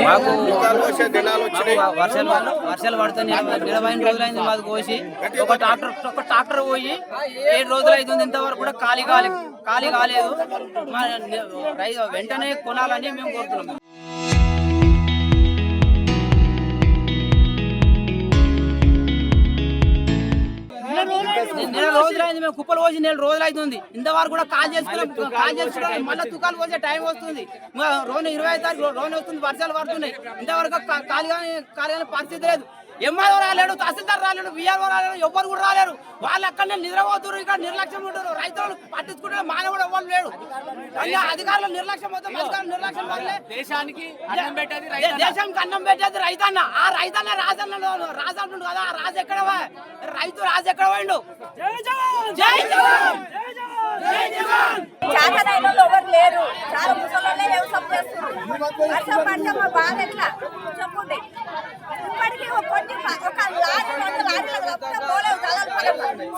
మాకు వర్షాలు పడుతుంది 25 రోజులైంది మాకు కోసి ఒక ట్రాక్టర్ పోయి 7 రోజులు అవుతుంది ఇంతవరకు కూడా ఖాళీ కాలేదు వెంటనే కొనాలని మేము కోరుతున్నాం. నెల రోజులైంది మేము కుప్పలు పోసి 4 రోజులు అవుతుంది ఇంతవరకు కూడా కాల్ చేసుకున్నాం మళ్ళీ తుకాలు పోసే టైం వస్తుంది. రోజు 20వ తారీఖు రోజు వస్తుంది, వర్షాలు పడుతున్నాయి ఇంతవరకు ఖాళీ పరిస్థితి లేదు. ఎంఆర్ఓ రాలేడు, తహసీల్దార్ రాలేడు, విఆర్ఓ రాలేడు, ఎవ్వరు కూడా రాలేరు. వాళ్ళు అక్కడనే నిద్రపోతున్నారు, ఇక్కడ నిర్లక్ష్యం ఉంటారు. రైతులను పట్టించుకుంటే మానవుడు ఎవ్వరు లేడు. అధికారులు నిర్లక్ష్యం వల్లే దేశానికి అన్నం పెట్టేది రైతన్న. ఆ రైతన్న రాజు కదా, ఆ రాజు ఎక్కడ రాజు ఎక్కడ పోయిండు? జై జవాన్ ఎవరు లేరు, చాలా ముసలోళ్ళే వ్యవసాయం చేస్తున్నారు. వర్షం పడితే మా బాధ ఎట్లా చెప్పుంది. ఇప్పటికీ ఒక లారీలకు పోలేవు,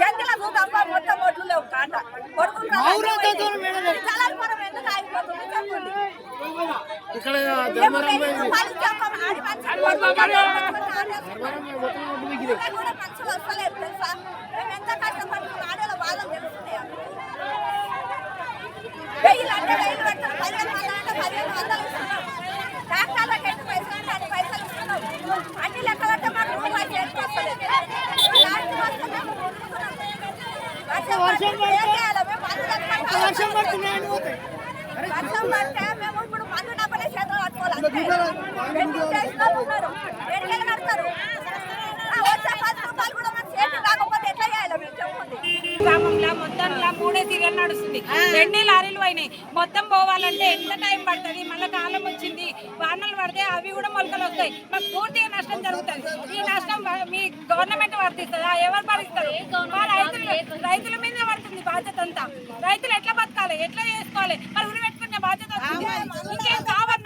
జంతులకు తప్ప మొత్తం ఒడ్లు లేవు. కాట జలాలపురం ఎందుకు ఆగిపోతుంది చెప్పండి. మనుషులు వస్తలేదు తెలుసా, మేము ఎంత కష్టపడుతున్నాం ఆడలో బాధలు తెలుస్తున్నాయి. వెయ్యిలు అంటే వెయ్యిలు పెడతాం, 1500 అంటే 1500 ఇస్తున్నాం. డాక్టర్లకు ఎన్ని పైసలు అంటే అన్ని పైసలు ఇస్తున్నాం. అన్ని లెక్క పడితే మాకు రూపాయి చేతికి వస్తలేదు. వర్షం పడితే మేము ఇప్పుడు మందు డబ్బలే చేతులు పట్టుకోవాలి. ఎడికెళ్ళి కడతారు. వచ్చే 10 రూపాయలు కూడా మాకు చేతి రాకపోతే ఎట్లా చేయాలి మేము చెప్పండి. గ్రామంలో మొత్తం 3 సీరియల్ నడుస్తుంది. 2 లారీలు అయినాయి. మొత్తం పోవాలంటే ఎంత టైం పడుతుంది? మళ్ళీ కాలం వచ్చింది, వానలు పడితే అవి కూడా మొలకలు వస్తాయి. మాకు పూర్తిగా నష్టం జరుగుతుంది. ఈ నష్టం మీ గవర్నమెంట్ వర్తిస్తుందా? ఎవరు భరిస్తారు? మా రైతుల మీద పడుతుంది బాధ్యత అంతా. రైతులు ఎట్లా బతకాలి, ఎట్లా చేసుకోవాలి? మరి ఉరి పెట్టుకునే బాధ్యత ఇంకేం కావాలి?